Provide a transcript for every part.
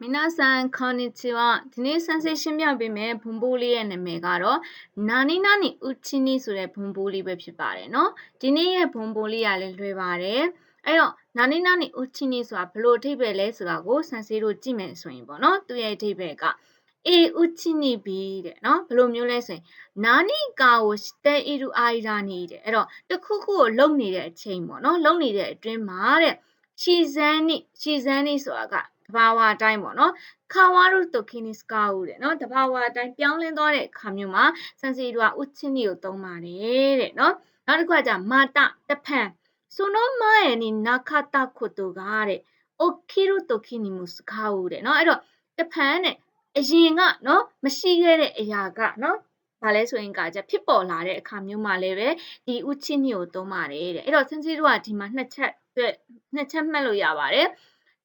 皆さん、こんにちは。ဒီနေ့ sensation ပြပေးမယ်ဘုံဘိုးလေးရဲ့နာမည်ကတော့နာနီနာနီဥချီနီဆိုတဲ့ဘုံဘိုးလေးပဲဖြစ်ပါတယ်เนาะဒီနေ့ရဲ့ဘုံဘိုးလေးကလည်းလွယ်ပါတယ်အဲ့တော့နာနီနာနီဥချီနီဆိုတာဘလို့အဓိပ္ပာယ်လဲဆိုတာကိုစန်စီတို့ကြည့်မယ်ဆိုရင်ပေါ့เนาะသူရဲ့အဓိပ္ပာယ်ကအေဥချီနီဘီတဲ့เนาะဘလို့မျိုးလဲဆိုရင်နာနီကာကိုတဲအီရူအာရီရာနီတဲ့အဲ့တော့တခုခုကိုလုံနေတဲ့အချိန်ပေါ့เนาะလုံနေတဲ့အတွင်းမှာတဲ့ရှီဇန်နီဆိုတာကတဘာဝအတိုင်းပေါ့နော်ခါဝါရုတိုခီနီစကာဦးတဲ့နော်တဘာဝအတိုင်းပြောင်းလဲသွားတဲ့အခါမျိုးမှာစန်စီတို့ကဥချင်းနီကိုသုံးပါတယ်တဲ့နော်နောက်တစ်ခုကじゃမာတတဖန်その前になかったことがတဲ့起きる時にも使うတဲ့နော်အဲ့တော့တဖန်တဲ့အရင်ကနော်မရှိခဲ့တဲ့အရာကနော်ဘာလဲဆိုရင်ကじゃဖြစ်ပေါ်လာတဲ့အခါမျိုးမှာလည်းပဲဒီဥချင်းနီကိုသုံးပါတယ်တဲ့အဲ့တော့စန်စီတို့ကဒီမှာနှစ်ချက်မှတ်လို့ရပါတယ်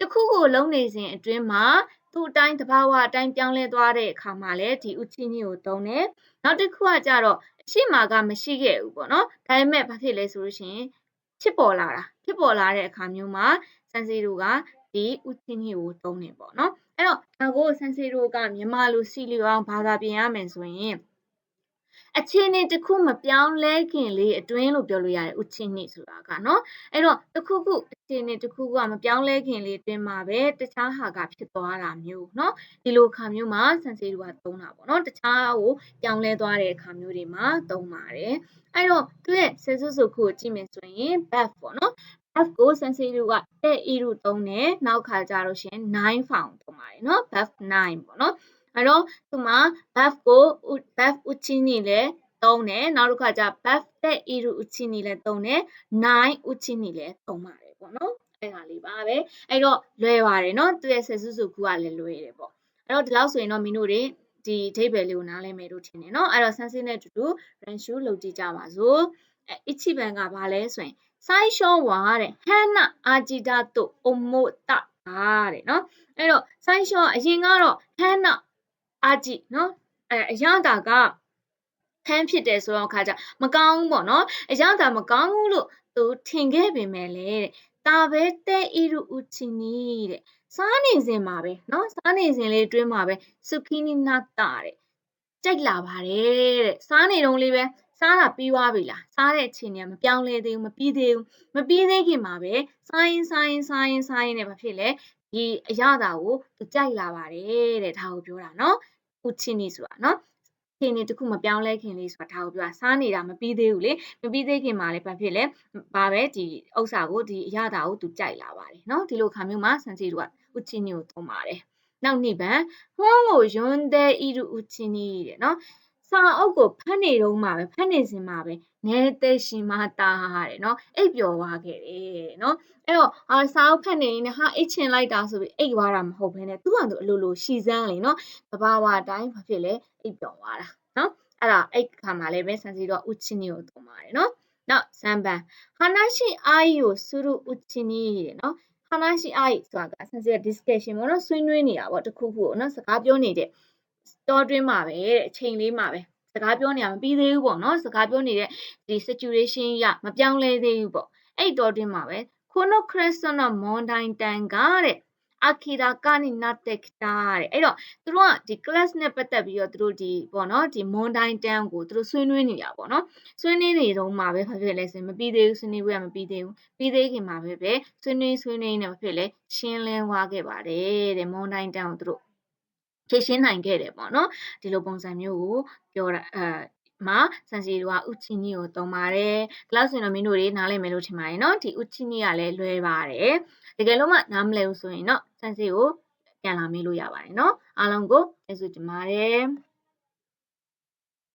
တခုကိုလုံးနေစဉ်အတွင်းမှာသူ့အတိုင်းတဘာဝအတိုင်းပြောင်းလဲသွားတဲ့အခါမှာလည်းဒီဥချီနီကိုသုံးတယ်။နောက်တစ်ခုကကြတော့အရှိမာကမရှိခဲ့ဘူးပေါ့နော်။ဒါပေမဲ့ဘာဖြစ်လဲဆိုလို့ရှိရင်ဖြစ်ပေါ်လာတဲ့အခါမျိုးမှာစန်စီတို့ကဒီဥချီနီကိုသုံးတယ်ပေါ့နော်။အဲ့တော့ဒါကိုစန်စီတို့ကမြန်မာလိုစီလီအောင်ဘာသာပြင်ရမယ်ဆိုရင်အခြေအနေတစ်ခုမပြောင်းလဲခင်လေးအတွင်းလို့ပြောလို့ရတယ်ဥချင်းနိဆိုတာကနော်အဲ့တော့တစ်ခုခုအခြေအနေတစ်ခုခုကမပြောင်းလဲခင်လေးအတွင်းမှာပဲတခြားဟာကဖြစ်သွားတာမျိုးနော်ဒီလိုခါမျိုးမှာစန်စီတို့ကသုံးတာပေါ့နော်တခြားကိုပြောင်းလဲသွားတဲ့အခါမျိုးတွေမှာသုံးပါတယ်အဲ့တော့သူရဲ့ဆယ်စုစုခုကိုကြည့်မယ်ဆိုရင် bath ပေါ့နော် bath ကိုစန်စီတို့ကတဲ့ဤရုသုံးတယ်နောက်ခါကြလို့ရှင်9 found သုံးပါတယ်နော် bath 9ပေါ့နော်အဲ့တော့သူမှာ bath ကို bath ဥချီနီလည်းသုံးတယ်နောက်တစ်ခါကျ bath တဲ့ဤရူဥချီနီလည်းသုံးတယ်9ဥချီနီလည်းသုံးပါတယ်ပေါ့နော်အဲ့ဒါလေးပါပဲအဲ့တော့လွယ်ပါတယ်နော်သူရဲ့ဆယ်စုစုခုကလည်းလွယ်တယ်ပေါ့အဲ့တော့ဒီလောက်ဆိုရင်တော့မင်းတို့တွေဒီအဓိပ္ပာယ်လေးကိုနားလည်မယ်လို့ထင်တယ်နော်အဲ့တော့ဆန်းစစ်နဲ့တူတူ run shoe လုပ်ကြည့်ကြပါစို့အချီပန်ကဘာလဲဆိုရင်最初はတဲ့ဟန်နာအာဂျီတာတိုအမိုတာတဲ့နော်အဲ့တော့最初အရင်ကတော့ဟန်နာအာဂျီနော်အရသာကဖမ်းဖြစ်တယ်ဆိုတော့ခါကြမကောင်းဘူးပေါ့နော်အရသာမကောင်းဘူးလို့သူထင်ခဲ့ပေမဲ့လေတာပဲတဲ့ဤရူဥချီနီတဲ့စားနေစဉ်မှာပဲနော်စားနေစဉ်လေးတွင်းမှာပဲစုခီနီနာတာတဲ့ကြိုက်လာပါတယ်တဲ့စားနေတုန်းလေးပဲစားတာပြီးသွားပြီလားစားတဲ့အချိန်ကမပြောင်းလဲသေးဘူးမပြီးသေးခင်မှာပဲစားရင်နဲ့ဘာဖြစ်လဲဒီအရသာကိုသူကြိုက်လာပါတယ်တဲ့ဒါကိုပြောတာနော်ဥချီနီဆိုတာနော်ခင်နေတခုမပြောင်းလဲခင်လေးဆိုတာဒါကိုပြောတာစားနေတာမပြီးသေးဘူးလေမပြီးသေးခင်မှာလည်းဘာဖြစ်လဲဘာပဲဒီဥစ္စာကိုဒီအရသာကိုသူကြိုက်လာပါတယ်နော်ဒီလိုခါမျိုးမှာစန်စီတို့ကဥချီနီကိုသုံးပါတယ်နောက်နိဗ္ဗာန်ဟွန်းကိုယွန်းတဲ့ဤရူဥချီနီတဲ့နော်စာအုပ်ကိုဖတ်နေတုန်းမှာပဲဖတ်နေစဉ်မှာပဲနဲတဲ့ရှင်မတာတဲ့နော်အိပ်ပျော်သွားခဲ့တယ်နော်အဲ့တော့စာအုပ်ဖတ်နေရင်ဟာအိတ်ချင်လိုက်တာဆိုပြီးအိပ်သွားတာမဟုတ်ဘဲနဲ့သူ့ဟာသူအလိုလိုရှီစမ်းလေနော်တဘာဝအတိုင်းဘာဖြစ်လဲအိပ်ပျော်သွားတာနော်အဲ့ဒါအဲ့ခါမှာလည်းပဲစန်စီတော့ဥချီနီကိုသုံးပါတယ်နော်နောက်ဇမ်ပန်ဟာနာရှိအာယီကိုစရုဥချီနီတဲ့နော်ဟာနာရှိအာယီဆိုတာကစန်စီက discussion ပေါ့နော်ဆွေးနွေးနေတာပေါ့တခုခုကိုနော်စကားပြောနေတဲ့တောတွင်းမှာပဲတဲ့အချိန်လေးမှာပဲစကားပြောနေတာမပြီးသေးဘူးပေါ့နော်စကားပြောနေတဲ့ဒီ situation ရမပြောင်းလဲသေးဘူးပေါ့အဲ့တောတွင်းမှာပဲこのクレストの問題点がတဲ့明らかになってきたတဲ့အဲ့တော့သူတို့ကဒီ class နဲ့ပတ်သက်ပြီးတော့သူတို့ဒီပေါ့နော်ဒီ modern term ကိုသူတို့ဆွေးနွေးနေတာပေါ့နော်ဆွေးနွေးနေတုန်းမှာပဲဘာဖြစ်လဲဆိုရင်မပြီးသေးဘူးဆွေးနွေးပွဲကမပြီးသေးဘူးပြီးသေးခင်မှာပဲဆွေးနွေးနေဘာဖြစ်လဲရှင်းလင်းသွားခဲ့ပါတယ်တဲ့ modern term ကိုသူတို့ဖြည့်ရှင်းနိုင်ခဲ့တယ်ပေါ့နော်ဒီလိုပုံစံမျိုးကိုပြောတာမှာစန်စီတို့ကဥချီနီကိုသုံးပါတယ်ဒီလောက်ဆိုရင်တော့မင်းတို့တွေနားလည်မယ်လို့ထင်ပါတယ်နော်ဒီဥချီနီကလည်းလွယ်ပါတယ်တကယ်လို့မှနားမလည်ဘူးဆိုရင်တော့စန်စီကိုပြန်လာမေးလို့ရပါတယ်နော်အားလုံးကိုကျေးဇူးတင်ပါတယ်